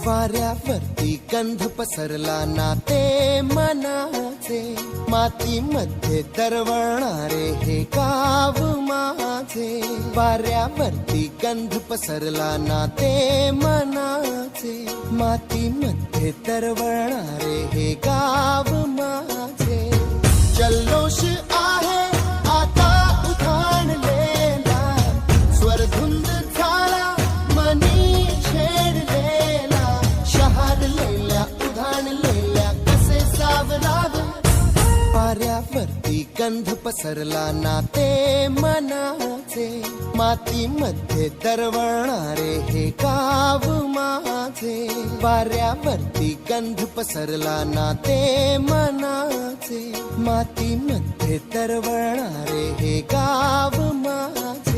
वाऱ्यावरती गंध पसरला नाते मनाचे, मातीमध्ये दरवळणारे हे गाव माझे. वाऱ्यावरती गंध पसरला नाते मनाचे, मातीमध्ये दरवळणारे हे गाव माझे. जल्लोष आहे आता उधाणलेला, स्वरधुंद झाला मनी छेडलेला. शहारलेल्या उधाणलेल्या कसे सावरावे, वाऱ्यावरती गंध पसरला नाते मनाचे, मातीमध्ये दरवळणारे हे गाव माझे. वाऱ्यावरती गंध पसरला नाते मनाचे, मातीमध्ये दरवळणारे हे गाव माझे.